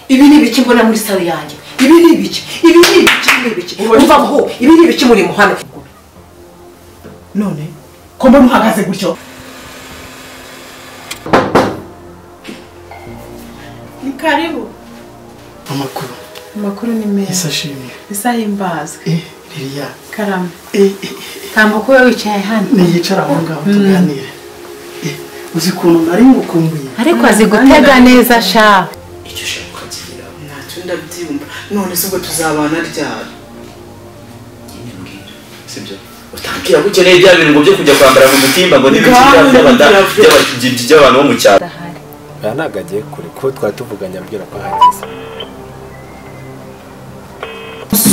Ibi ni ibiki mbona muri salo yanjye? Ibi ni ibiki? Umva ngo ibi ni ibiki muri muhana? None ko mbona uhagaze gutyo? Ni karibu. Amakuru ni meza. Isashimye. Isahimbazwe. Liliya. Karama. Tambuko wewe wicaye hano. Niyicara aho ngaho tuganire. Uzi kuntu nari ngukumbuye. Ariko azi gutega neza sha. Icyo ushaka kugira ntacyo ndabyumva. None se ubwo tuzabana ryari? Sibyo. Utangira gukeneye bya bintu byo kujya kwambara mu mutimba ngo n'ibiciro by'abantu bo mu cyaro. Nagagiye kure ko twatuvuganya ambwira ko hageze.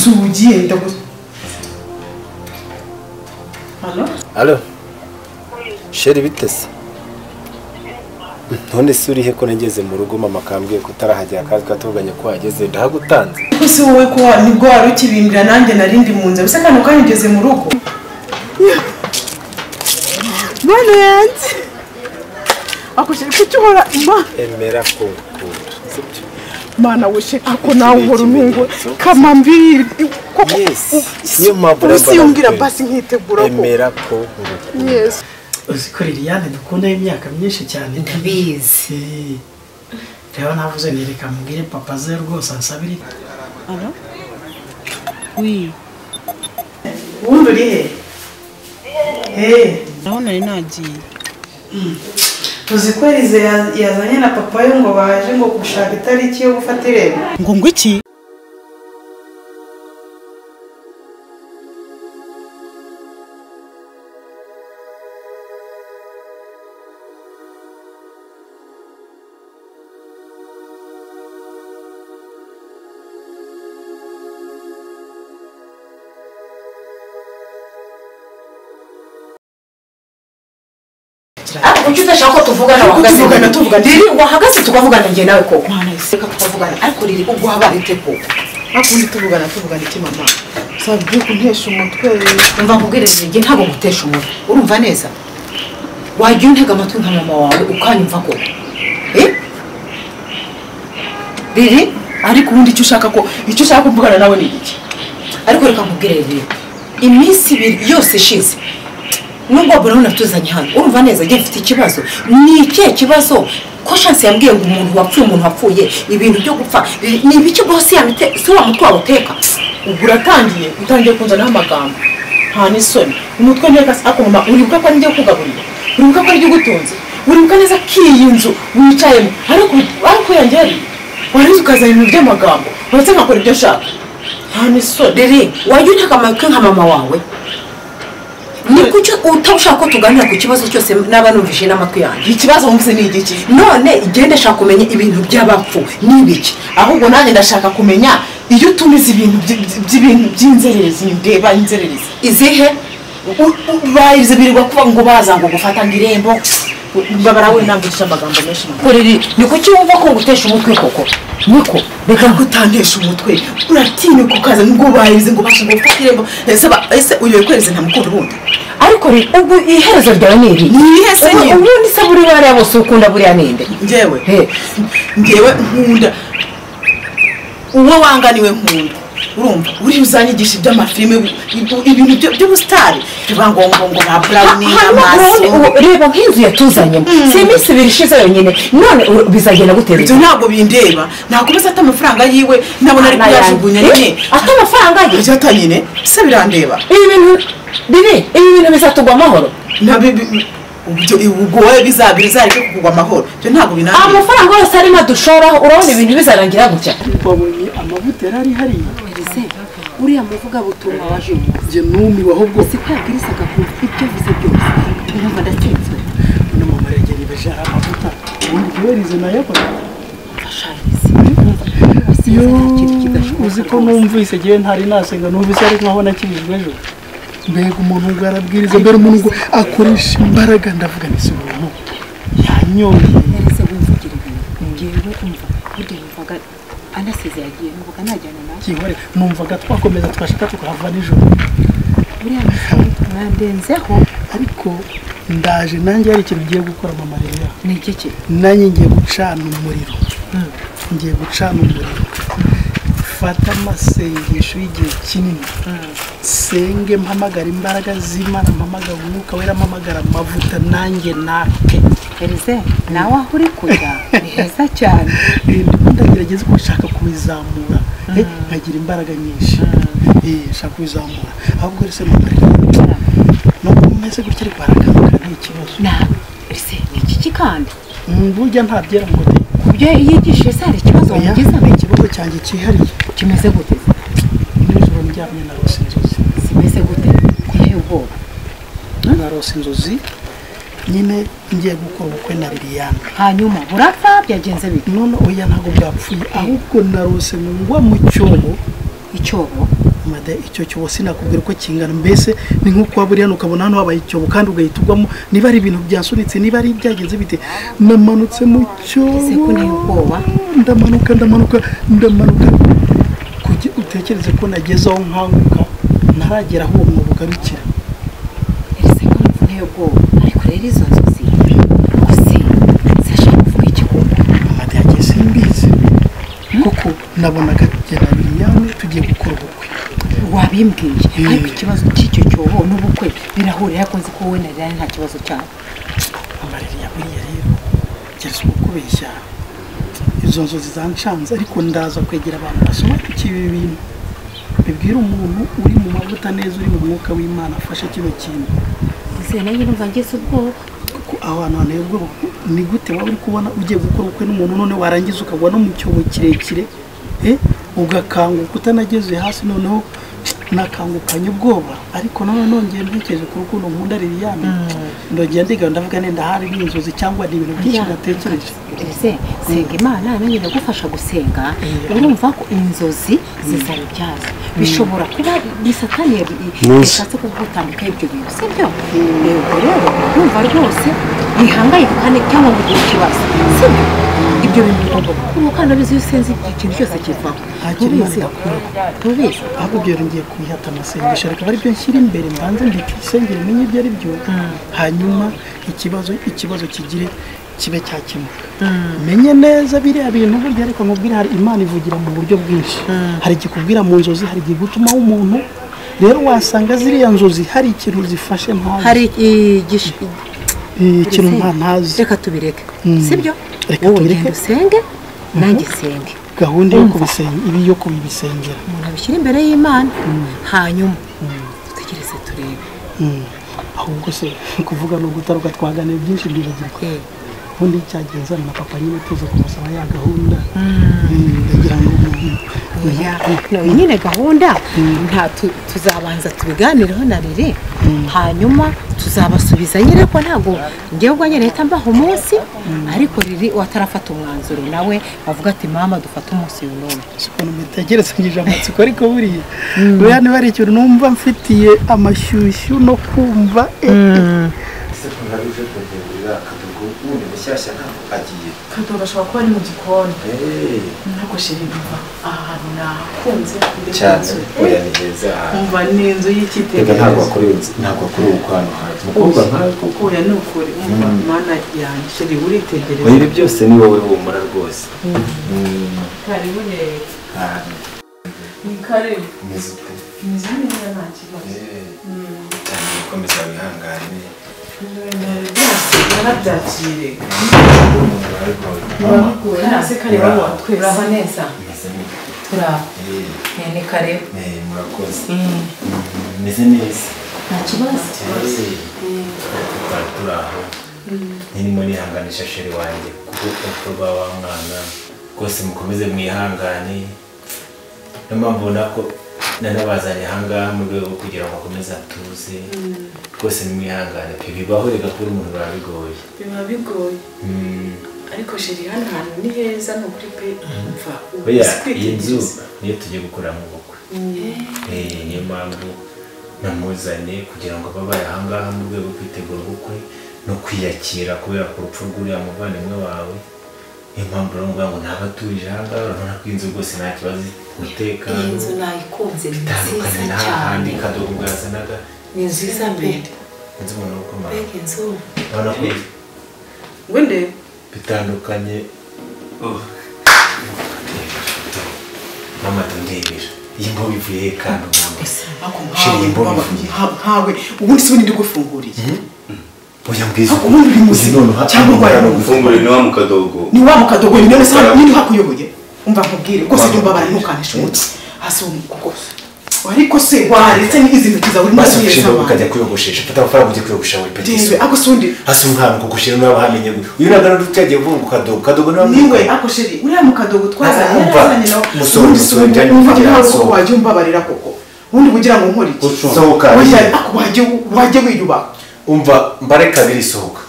Sugiye ndaguze. Allo? Sheri bitese. None suri he ko nageze mu rugo mama kambwiye ko utarahajya akazi katuvuganye ko hageze ndahagutanze. Ese wowe ko nibwo wari ukibimbira nanjye narindi munze. Bise kano kanyigeze mu rugo. Bana yanze. Akoshye kucyora ima. Emera ko sibyo. Mana wishe ako nawe uhora untungo kama mbiri koko. Niyo mpamvu usiyumbwira basi nkitegura ko. Emera ko. Yes. Uziko Liliane dukunda imyaka myinshi cyane ndabizi. Rero navuze nereka mubwire papa ze rwose ansabire. Alo? Oui. Wundi uri he? Naho nari nagiye. Uziko Elize yazanye na papa yo ngo baje ngo gushaka itariki yo gufata irembo. Ngo iki? Kuki udashaka ko tuvugana wahagaze? Riri wahagaze tukavugana njye nawe ko. Mana iseka tukavugana ariko riri ubwo habarite ko. Akundi tuvugana iki mama? Sabye kuntesha umutwe. Umva nkubwireze njye ntabwo ngutesha umutwe. Urumva neza? Wajya untega amatwi nka mama wawe ukanyumva ko. Riri ariko ubundi icyo ushaka kuvugana nawe ni iki? Ariko reka nkubwireze iminsi ibiri yose ishize. Nubwo abona natuzanye hano urumva neza ngiye mfite ikibazo ni ikihe kibazo ko chance yambwiye ngo umuntu wapfuye ibintu byo gupfa ni ibiki bose yamite si wa mutwe wawuteka utangiye kunzana amagambo nta nisoni umutwe nteka ako mama uribuka ko ngiye kugaburira uribuka ko ari gutunze uribuka neza kiyi nzu wicayemo ariko yangeri wari ukazana ibintu by'amagambo uretse nkakora ibyo shaka nta nisoni rero wajya untega amatwi nka mama wawe ni kucyo utashaka ko tuganira ku kibazo cyose naba numvise n'amatwi yanjye ikibazo wumvise ni igiki none igende shaka kumenya ibintu by'abapfu nibiki ahubwo nanjye ndashaka kumenya iyo tumize ibintu by'inzererezi ndeba inzererezi izihe bayize birirwa kuba ngo baza ngo gufata ngirembo babarawe nambisha amagambo menshi koreri ni kuki wumva ko ngutesha umutwe koko niko reka gutandesha umutwe uratinya kukaza ngo bayize ngo bashinga gufata irembo ese uyu kwereze nta mukuru wundi ariko ubu iherezo ryawe ni iri ni ihese nyine ubundi se buri wari bose ukunda buriya ninde njyewe nkunda uwo wanganiwe nkunda urumva uri uzanyigisha iby'amafilme ibintu by'ubustari bibango ba brownie amaso reba nk'inzu yatuzanyemo si iminsi ibiri ishize yonyine none bizagenda gutera ibyo ntabwo bindeba nakomeza ata amafaranga yiwe nabona ari kuyajugunya nyine ata amafaranga ye ibyo atanyine se birandeba ibi bintu bizatugwa amahoro ubwo wowe bizareke kugwa amahoro byo ntabwo binandeba amafaranga yose arimo dushoraho urabona ibintu bizarangira gutya babonye amavuta yari hariya uriya muvuga butumwa waje njye numiwe ahubwo sikwabwirizaga ku ibyo bize byose numva ndatsitswe na mama yageni bajara amavuta ubundi kuberize nayo ko uzi ko numvise gihe ntari nasenga numvise ari nkaho nakibijwe ejo mbega umuntu ngo arabwiriza mbere umuntu ngo akoresha imbaraga ndavuga nise umuntu yanyoye nese wumvugire ngewe umva burya numvaga anasize yagiye numvaga najyana nawe kihore numvaga twakomeza twashaka tukahava nijoro buriya mwandenzeho ariko ndaje nanjye hari ikintu ngiye gukora mama rero ni iki nanjye ngiye gucana umuriro ngiye gucana umuriro fata amasengesho y'igihe kinini senge mpamagara imbaraga z'Imana mpamagara umwuka wera mpamagara amavuta nanjye nake Elize nawe aho uri kujya ni heza cyane ndagerageza ko nshaka kubizamura nkagira imbaraga nyinshi nshaka kubizamura ahubwo rese no kumeze gutya ariko harakanguka nta kibazo ese ni iki kandi burya nta byera ngo kubyo yigishije se hari ikibazo wamugize ikibazo cyanjye cyihariye kimeze gute nijoro ndyamye narose inzozi zimeze gute kunteye ubwoba narose inzozi nyine ngiye gukora ubukwe na Liliane hanyuma burapfa byagenze bite none oya ntabwo bwapfuye ahubwo narose ngwa mu icyobo made icyo cyobo sinakubwira uko kingana mbese ni nkuko waburi hano ukabona hano habaye icyobo kandi ugahita ugwamo niba ari ibintu byasunitse niba ari byagenze bite namanutse mu cyobo ese ko ni ubwoba ndamanuka kugira utekereze ko nagezeho nkanguka ntaragera aho uwo bugarukira ese ko ni ubwoba ariko rero izo nzozi gusi zashaka kuvuga ikigomba amade yageze mbizi kuko nabonaga jyana Liliane tugiye gukora ubukwe wabimbwiye ariko ikibazo cy'icyo cyobo n'ubukwe birahurira ko nzi ko wowe na Liliane nta kibazo cyane amarira buriya rero gereza ukubeshya izo nzozi zancanze ariko ndaza kwegera abantu basobanukiwe ibi bintu bibwira umuntu uri mu mavuta neza uri mu mwuka w'Imana afashe kino kintu ese nanjye numva ngeze ubwoba kuko abantu ubwo ni gute waba uri kubona ugiye gukora ubukwe n'umuntu none warangiza ukagwa no mu cyobo kirekire ugakanguka utanageze hasi noneho nakangukanye ubwoba ariko none nongeye ntekereje ku rukundo nkunda Liliane ndongera ndiga ndavuga nenda hari n'inzozi cyangwa ni ibintu byinshi natekereje ese senga Imana nanjye ndagufasha gusenga urumva ko inzozi zizana ibyazo bishobora kuba ni Satani yashatse kugutambika ibyo bintu sibyo rero urumva rwose ihangayikane cyangwa ngo ugire ikibazo sibyo ibyo bintu bigomba kuba kandi abizi usenze ikintu cyose kivaho tubizi ahubwo ibyo ngiye kubihata amasengesho reka bari byo nshyira imbere mbanze mbikisengere menye ibyo ari byo hanyuma ikibazo kigire kibe cyakemuka menye neza biriya bintu burya ariko nkubwira hari Imana ivugira mu buryo bwinshi hari ikikubwira mu nzozi hari igitumaho umuntu rero wasanga ziriya nzozi hari ikintu zifashe ntazi hari ikintu ntazi reka tubireke sibyo wowe usenge nanjye senge gahunda yo kubisenga ibi yo kubisengera umuntu abishyira imbere y'Imana hanyuma dutegereze turebe ahubwo se kuvuga no gutaruka twaganira byinshi byibagirwa ubundi cyagenza na papa nyine tuze kumusaba ya gahunda ndagira ngo nyine gahunda tuzabanza tubiganireho na Lili hanyuma tuzabasubiza nyine ko ntabwo ngiye ubwo nyine leta mbaho umunsi ariko Lili watarafata umwanzuro nawe bavuga ati mama dufate umunsi uyu none siko numitegerezanyije amatsiko ariko buriya buriya niba ari ikintu numva mfitiye amashyushyu no kumva Kato gashobora kuba ari mu gikoni ntabwo shiri biva ahantu nakunze cyane oya ni heza umva ni inzu y'ikitegererezo ntabwo kuri ukwano haje mukobwa nkako oya ni ukuri umva mana yanjye shiri uritegereza ibi byose ni wowe humura rwose karibu rero ni karibu neza nta kibazo komeza wihangane narabyakire hasi kareba turaba neza turaba ni kareba murakoze meze neza nta kibazo turi aho nirimo nihanganisha sheri wanjye kuko urupfu rwa wa mwana rwose mukomeze mwihangane niyo mpamvu ubona ko nanabazanye ahangaha mu rwego rwo kugira ngo akomeze atuze rwose nimwihangane pe bibaho reka kuri umuntu biba bigoye ariko sheri hano hantu ni heza ni ukuri pe mva oya iyi nzu niyo tugiye gukoramo ubukwe niyo mpamvu namuzanye kugira ngo babaye ahangaha mu rwego rwo kwitegura ubukwe no kwiyakira kubera ku rupfu rw'uriya muvandimwe wawe niyo mpamvu rero ngo ntaba atuje ahangaha urabona ko inzu rwose nta kibazo umutekano iyi nzu nayikunze ni bitandukanye nziza n'ahandi cyane kadogo bwazanaga ni nziza mbere inzu ubona uko mbega inzu urabona ko wende bitandukanye iyi mbobo ivuye kandi nkawe ubundi si ndi gufunguriye oya mbwiza ubundi uri muzima cyangwa urwaye gufungurira ni wa mukadogo ni wa mukadogo ni none se nyine hakuyoboye umva nkubwire rwose ibyo mbabara ntukanishe umutsi hasi kuko ariko se waretse n'izi ntoki zawe urimo urasubira ukajya kuyogoshesha fata amafaranga ujye kuyogoshesha muri petiso ako sundi hasi umwana kugushira nawe hamenye gute uyu nagana rutagiye vuga kadogo nawe niwe ako sheri uriya mukadogo twazanye nawe musore umva ko wajye umbabarira koko ubundi kugira ngo nkore iki sohoka ako wajye wiyubaha umva mbare kabiri sohoka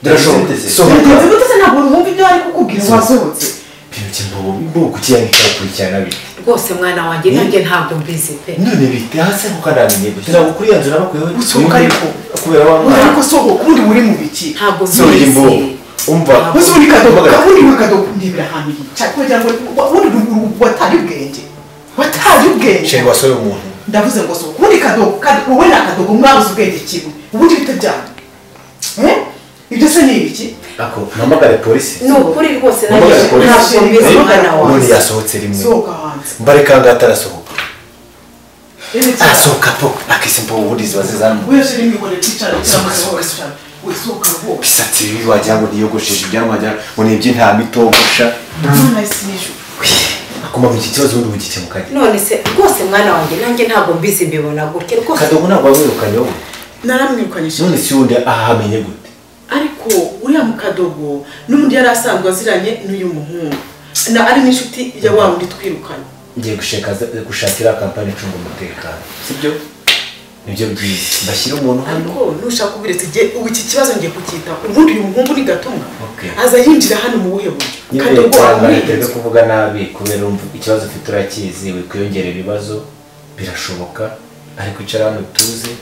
birashoboka sohoka ndetse ntabwo wumva ibyo ari kukubwira wasohotse mbo kukiyangi cyakurikirana bite rwose mwana wanjye nanjye ntabwo mbizi pe none bite hasi kukanamenye gute ntabwo kuri yanzu nabakuyeho usohoka ariko kubera wa ariko sohoka ubundi muri mu biki ntabwo mbizi umva uzuri kadogo ndebera ahantu yica kugira ngo ubundi watari ubwenge sheri wasoye umuntu ndavuze ngo sohoka ubundi kadogo wowe na kadogo mwabuze ubwenge kimwe ubundi bitajyana ibyo se ni ibiki ako mpamagare polisi ni ukuri rwose ntabwo mbizi mwana wawe none yasohotse rimwe sohoka hanze mbare kanga atarasohoka asohoka po akise mbo ubundi ziba zizamu wese rimwe ngo nicare cyangwa wesohoka vuba bisatsi bibi wagira ngo niyogosheshe ibyamajya ngo nibyo nta mitogosha none sinisho akoma mu kibazo ubundi bugikemukanye none se rwose mwana wanjye nanjye ntabwo mbizi mbibona gutya rwose kadogo ntabwo wamwirukanye wowe naramwirukanyije none si wundi ahamenye gute ariko uriya mukadogo n'undi yari asanzwe aziranye n'uyu muhungu na ari n'inshuti ya wa wundi twirukanye ngiye gushakira kampani icunga umutekano sibyo nibyo byiza ndashyira umuntu hano ariko nushaka ubiretse iki kibazo ngiye kucyita ubundi uyu muhungu ni gatumwa aza yinjira hano mu buhe buryo kadogo wamwiteze kuvuga nabi kubera ikibazo ufite urakizi wikwiyongera ibibazo birashoboka ariko icara hano tuze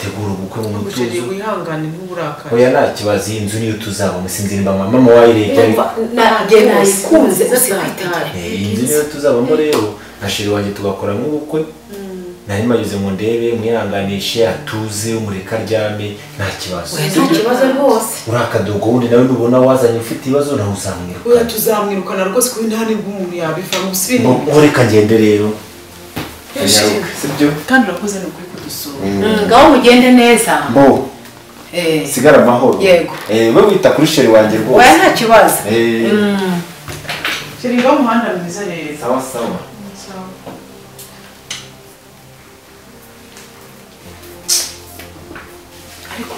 tegura ubukwe mu mutuzo wihangane n'uburakari oya nta kibazo iyi nzu niyo tuzaba musinzirimba mama wayirebye nagenda nayikunze usikwitara iyi nzu niyo tuzabamo rero nashiri wanjye tugakora nk'ubukwe nari mageze mu ndebe mwihanganishe atuze umureka aryame nta kibazo nta kibazo rwose urakadogo wundi nawe nubona wazanye ufite ibibazo nawe uzamwirukana oya tuzamwirukana rwose kuko nta nibwo umuntu yabivamo usibye ngo reka ngende rero sibyo kandi urakoze ni ukuri kudusura ngaho mugende neza mbo sigara amahoro yego we wita kuri sheri wanjye rwose oya nta kibazo sheri ngaho umuhanda mwiza rero sawa sawa ariko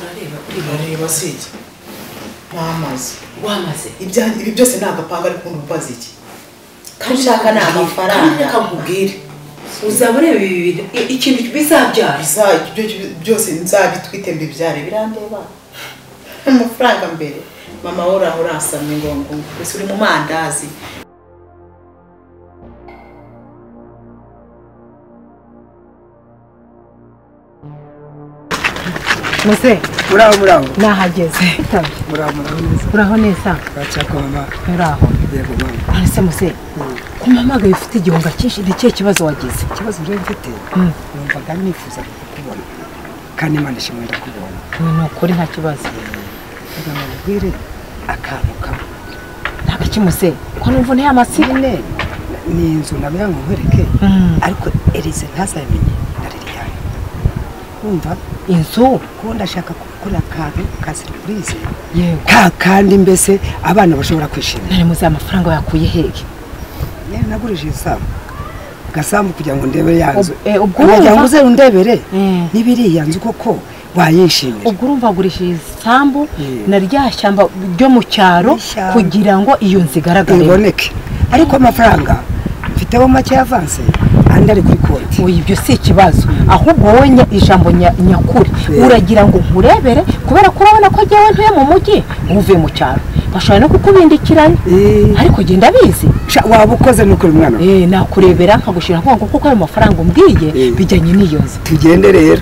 urareba si iki wamaze wamaze ibi byose ni agapanga ariko ubaza iki kandi ushaka ni amafaranga reka nkubwire uzaba ureba ibi bintu ikintu bizabyara byose nzabitwite mbibyare birandeba amafaranga mbere mama we uraho urasamye ngo mbese uri mu mandazi Muse, muraho nahageze. Muraho neza. Bachako mama. Muraho. Yego mama. Ese muse, kumamaga ufite igihunga cyinshi ndike kibazo wagize. Ikibazo rero mfite. Numvaga nifuza kukubona. Kandi Imana ishimwe ndakubona. Ni ukuri nta kibazo. Ndamubwire akantu kamwe. Ntagaki muse, ko numva nta amasine. Ni inzu nabya nkwereke. Ariko Elise ntazamenye Liliane. Umva inzu ko ndashaka gukora akantu ka surprise. Yego. Kandi mbese abana bashobora kwishima. Nari muzi amafaranga yakuye hehe? Nagurije isamu. Gasambu kugira ngo ndebe yanzu. Ubwo kugira ngo uze undebere. Nibiri yanzu koko wayishimira. Ubwo urumva gurishije isambu na rya shyamba ryo mu cyaro kugira ngo iyo nzigaragare iboneke. Ariko amafaranga mfiteho make avance andi ari kuri konti. Oya ibyo si ikibazo. Ahubwo wowe ijambo nyakuri uragira ngo nkurebere kubera ko urabona ko jewe ntuye mu mujyi uvuye mu cyaro. Bashobora no kukubindikirana. Ariko genda bizi. Waba ukoze nuko mwana. Nakurebera nkagushira ngo kuko ayo mafaranga umbwiye bijyanye n'iyo nzu. Tugende rero.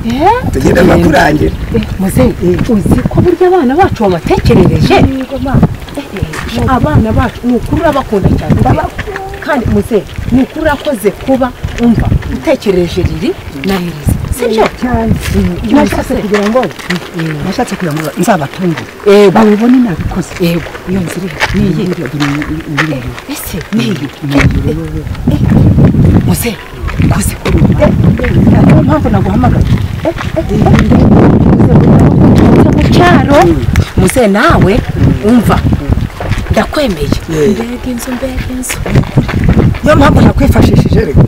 Tugende makurangira. Muze uzi ko burya abana bacu babatekerereje. Abana bacu nukuri abakunda cyane. Kandi muze nukuri akoze kuba umva utekereje riri na Elise. Sibyo cyane. Nashatse kugira ngo nzabatunge. Babibone nabikoze. Yego iyo nzira niyi. Ese niyi. Muze koze ko niyo mpamvu naguhamagaye mu cyaro muze nawe umva ndakwemeye mbega inzu niyo mpamvu nakwifashishije rero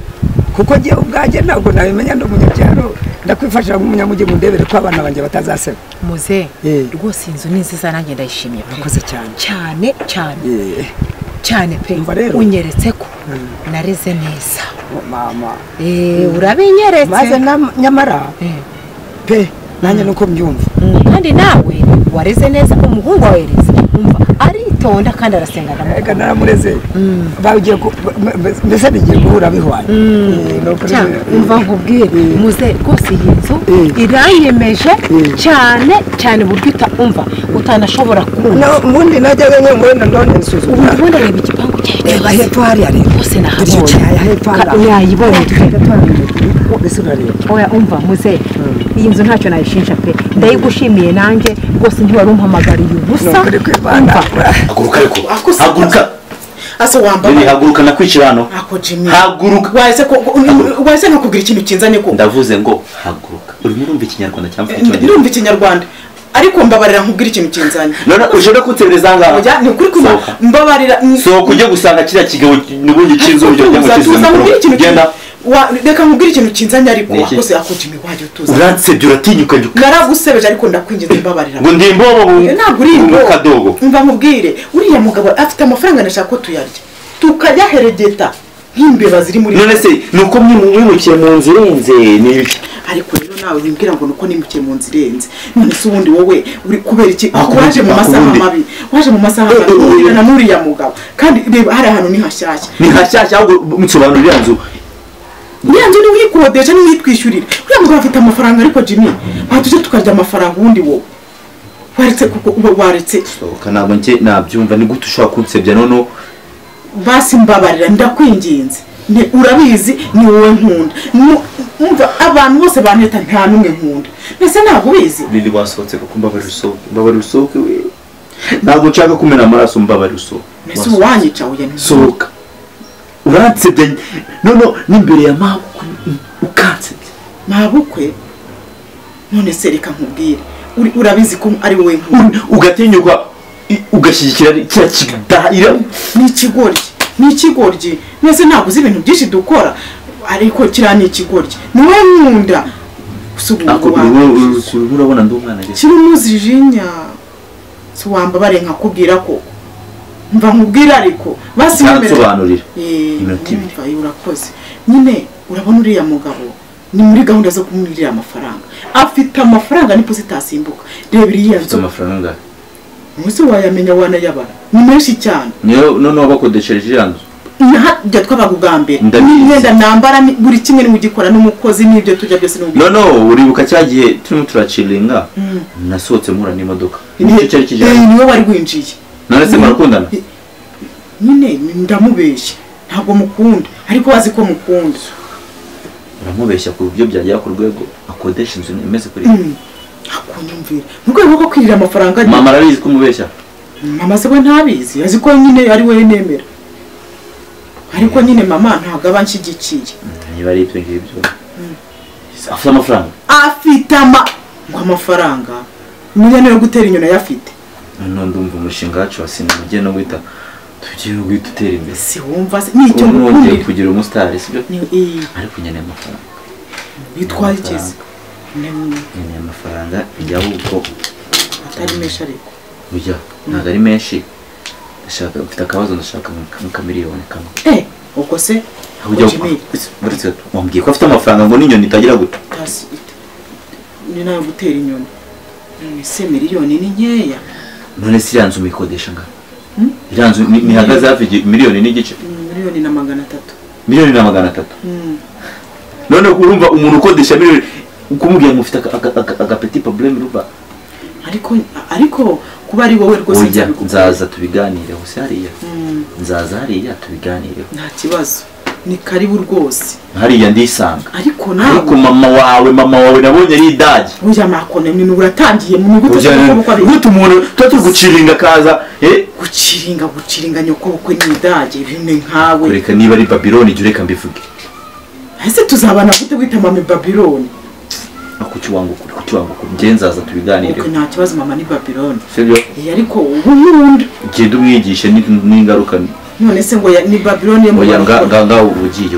kuko njye ubwanjye ntabwo nabimenya ndi umunyabyaro ndakwifashisha nk'umunyamujyi mundebere ko abana banjye batazaseba muze rwose inzu ni nziza nanjye ndayishimiye murakoze cyane pe unyeretse ko nareze neza mama urabinyeretse maze nyamara pe nanjye nuko mbyumva kandi nawe wareze neza umuhungu wawereze umva aritonda kandi arasenga ega naramureze bagiye mbese bigiye guhura bihwanye umva nkubwire muze rwose iyi nzu iranyemeje cyane buryo utanashobora kumva ubundi najyaga ngo wenda none nsuzuma ubundi reba igipangu reba hepfo hariya reba bose nahabonye yayibonye mbese urareba oya umva muze iyi nzu ntacyo nayishinja pe ndayigushimiye nanjye rwose ntiwari umpamagariye ubusa haguruka ariko haguruka ase wambaye haguruka nakwicira hano ako Jimmy haguruka wahise nkakubwira ikintu kinzanye ko ndavuze ngo haguruka urimo urumva ikinyarwanda cyangwa urumva ikinyarwanda ariko mbabarira nkubwira ikintu kinzanye none ushobora kutebereza ngaho oya ni ukuri kuma mbabarira sohoka ujye gusanga kiriya kigabo n'ubundi kinzo byo cyangwa genda reka nkubwire ikintu kinzanye ariko wakoze ako Jimmy wajye utuza uransebye uratinyuka naragusebeje ariko ndakwinjiza mbabarira ngo ndi imbobo ntabwo uri imbobo kadogo mva nkubwire uriya mugabo afite amafaranga nashaka ko tuyarya tukajya heregeta nk'imbeba ziri muri none se nuko mwimukiye mu nzu irenze n'ibiki ariko rero nawe wimbwira ngo nuko nimukiye mu nzu irenze none se ubundi wowe uri kubera iki waje mu masaha mabi urira n'uriya mugabo kandi reba hari ahantu ni hashyashya ahubwo mutsobanurira iriya nzu niya nzu ni wikodesha ni witwishyurira uriya mugabo afite amafaranga ariko Jimmy batuje tukarya amafaranga ubundi wowe waretse sohoka ntabwo njye nabyumva ni gute ushobora kunsebya none basi mbabarira ndakwinginze urabizi ni wowe nkunda umva abantu bose banteta nta n'umwe nkunda mbese ntabwo ubizi Lili wasohotse kuko mbabarira usohoke we ntabwo nshaka kumena amaraso mbabarira usohoke mbese uwanyica uya sohoka uransebye none n'imbere ya mabukwe ukansebye mabukwe none se reka nkubwire urabizi ko ari wowe nkunda ugatinyuka ugashyigikira kiriya kidahira ni ikigoryi mwese ntabwo uzi ibintu byinshi dukora ariko kiriya ni ikigoryi ni wowe nkunda urabona ndi umwana kiri umuzijinya si wambabare nkakubwira ko mva nkubwira ariko basi nsobanurira urakoze nyine urabona uriya mugabo ni muri gahunda zo kumwirira amafaranga afite amafaranga nipo zitasimbuka reba iriya nzu amafaranga mwese wayamenya wanayabara ni menshi cyane none wabakodeshereje iriya nzu njya twabaga ubwa mbere n'imyenda nambara buri kimwe ni mugikora n'umukozi n'ibyo tujya byose no uribuka cya gihe turimo turaciringa nasohotse mpura n'imodoka nicyo cyari kijyanye niwe wari winjiye none se murakundana nyine ndamubeshya ntabwo mukunda ariko wazi ko mukunda uramubeshya ku buryo byagera ku rwego akodesha inzu imeze kuri akunyumvira mu rwego rwo kwirira amafaranga mama arabizi ko umubeshya mama se we ntabizi azi ko nyine ari we nemera ariko nyine mama ntabwo aba nshyigikiye niba ari ibyo ngibyo afite amafaranga ngo amafaranga miliyoni yo gutera inyoni ayafite none ndumva umushinga wacu wasinze ugiye no guhita tugiye guhita utera imbere si wumva nicyo ngukundira kugira umusitari sibyo ariko nyine amafaranga bitwaye ikizi nyine amafaranga bijya ahubwo atari menshi ariko ujya ntabwo ari menshi ndashaka mfite akabazo ndashaka nk'akamiliyoni kamwe ubwo se wambwiye ko afite amafaranga ngo n'inyoni itagira gute ni nayo gutera inyoni ese miliyoni ni nkeya none se iriya nzu muyikodesha ngana iriya nzu ntihagaze hafi miliyoni n'igice miliyoni na 300 miliyoni na 300 none urumva umuntu ukodesha miliyoni ukumubwira ngo ufite agapeti problème ruba ariko kuba ari wowe rwose nzaza tubiganireho se hariya nzaza hariya tubiganireho nta kibazo ni karibu rwose hariya ndisanga ariko nawe mama wawe nabonye ari idage uya makone ni uratangiye mu nyuguti gute umuntu turi guciringa kaza guciringa nyoko bukwe ni idage bimwe nkawe reka niba ari Babylon jye reka mbivuge ese tuzabana gute wita mama Babylon kuki wangu njye nzaza tubiganire nta kibazo mama ni Babylon sibyo ariko ubu nkunda genda umwigishe n'ingaruka none se ngo ni Babylon yo oya nga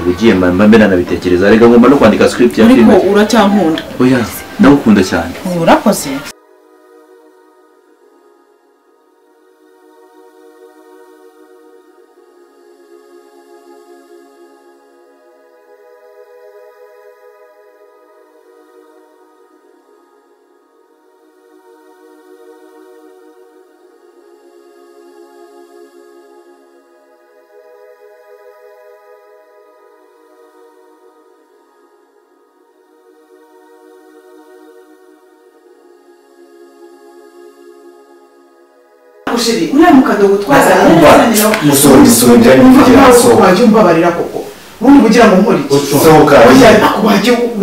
ugiye mbe nanabitekereza rega ngomba no kwandika script ya film ariko uracyankunda oya ndagukunda cyane urakoze ushiri uriya mukadogo twazanye musoro njyanye kugira ngo waje umbabarira koko ubundi kugira ngo nkore sohoka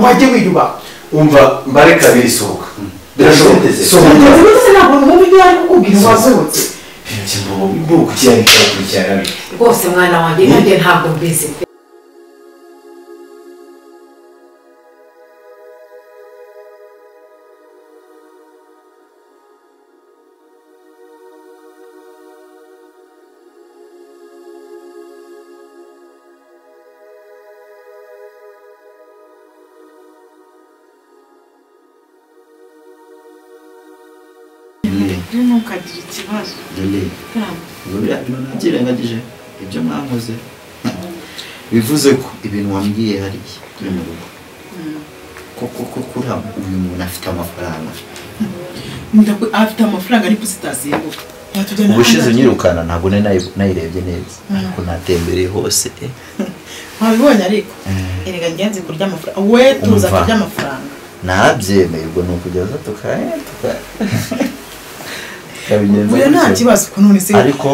waje wiyuba umva mbare kabiri sohoka birashoboka sohoka ntabwo mu byo ari kukubwira wasohotse mbo kukiyari kurakurikirana rwose mwana wanjye nanjye ntabwo mbizi ntukagira ikibazo nagirengagije ibyo mwankoze bivuze ko ibintu wambwiye hariya turi mu rugo koko kuriya uyu muntu afite amafaranga afite amafaranga ariko zitasimbuka ubushize nyirukana ntabwo nayirebye neza ariko natembereye hose wabibonye ariko erega ngenzi kurya amafaranga we tuza kurya amafaranga nabyemeye ubwo ni ukugeza uyu nta kibazo none se ariko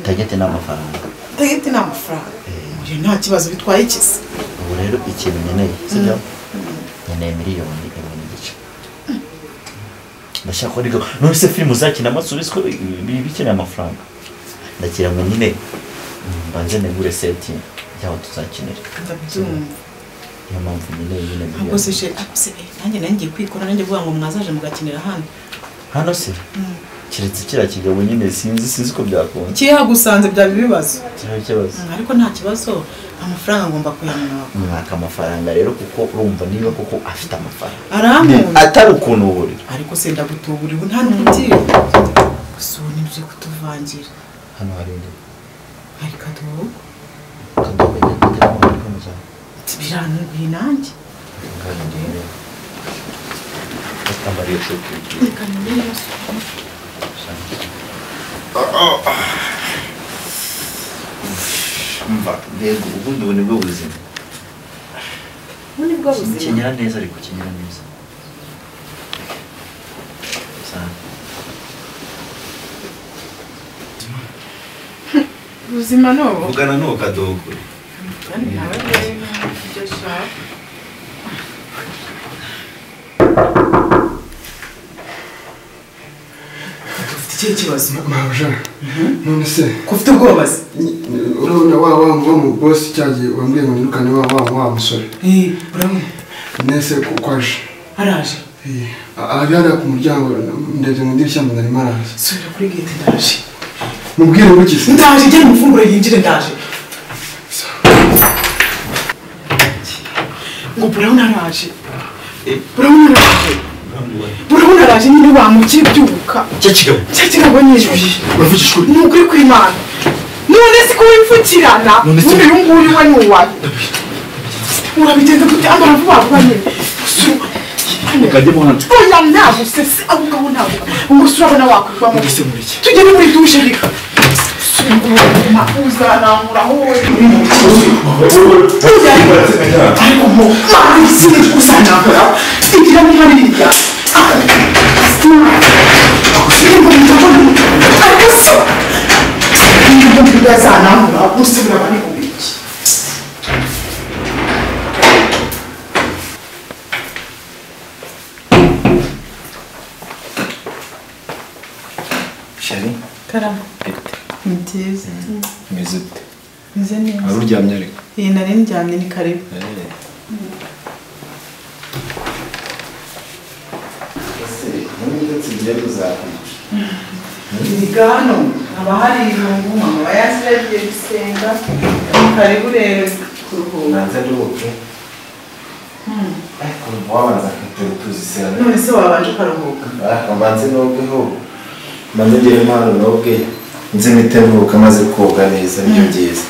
tagete n'amafaranga tagete n'amafaranga uyu nta kibazo bitwaye ikisi ubu rero ikintu nkeneye sibyo nkeneye miliyoni imwe n'igice ndashaka ariko none se filime uzakina amasuri siko bikeneye amafaranga ndakira ngo nyine mbanze negure seti y'aho tuzakinira niyo mpamvu nyine ntabwo se nanjye nanjye kwikora nanjye vuga ngo mwazaje mugakinira hano se kiretse kiriya kigabo nyine sinzi ko byakunda kihagusanze byaba ibibazo ikibazo ariko nta kibazo amafaranga ngomba mwaka amafaranga rero kuko urumva niba kuko afite amafaranga arankunda atari ukuntu uburira ariko se ndagutuburira ubu nta n'umugira gusa ubu nibyo kutuvangira hano hari indi hari kadogo biranunguye nanjye ambariye shopu reka none mva mbega ubundi ubu nibwo buzima kinyera neza ariko kinyera neza ubuzima n'ubu vugana n'uwo kadogo nawe ibyo ushaka ikihe kibazo mabuja none se ko ufite ubwoba se urabona wa mu bosi cyagiye wambwiye ngo nirukane wa musore urabona nese kwaje araje ari hariya ku muryango ndebye mu idirishya mbona arimo araza subira kuri gate ndaje mubwire ngo iki se ndaje gera umufunguro yinjire ndaje ngo urabona araje urabona araje urabona araje nyine wamukibyuka cya kigabo nyijwi ni ukuri kw'Imana none si ko wipfukirana uyu nguyu we ni uwawe urabigenza gute ambara vuba vuba nyine oya ntabwo se abo ngabo ntabwo ngo se urabona wakwivamo tugende muri dushe reka uzananguraho wowe ariko mo isi uzanangura igira mu hariya ariko se ibyo yazanangura gusubira bari kubiki shari karama ntize meze ute nze neza wari uryamye ariko nari ndyamye ni karibu bizakwica. Biga hano haba hari irungu mama yasigaye gusenga karibu rero kuruhuka Nanze nduhuke. Ariko wabanza kwitera tuzisera. none se wabanje ukaruhuka Mbanze nogeho. Mbanze ngere impano noge. Nzi mite nturuka maze koga neza nibyo byiza.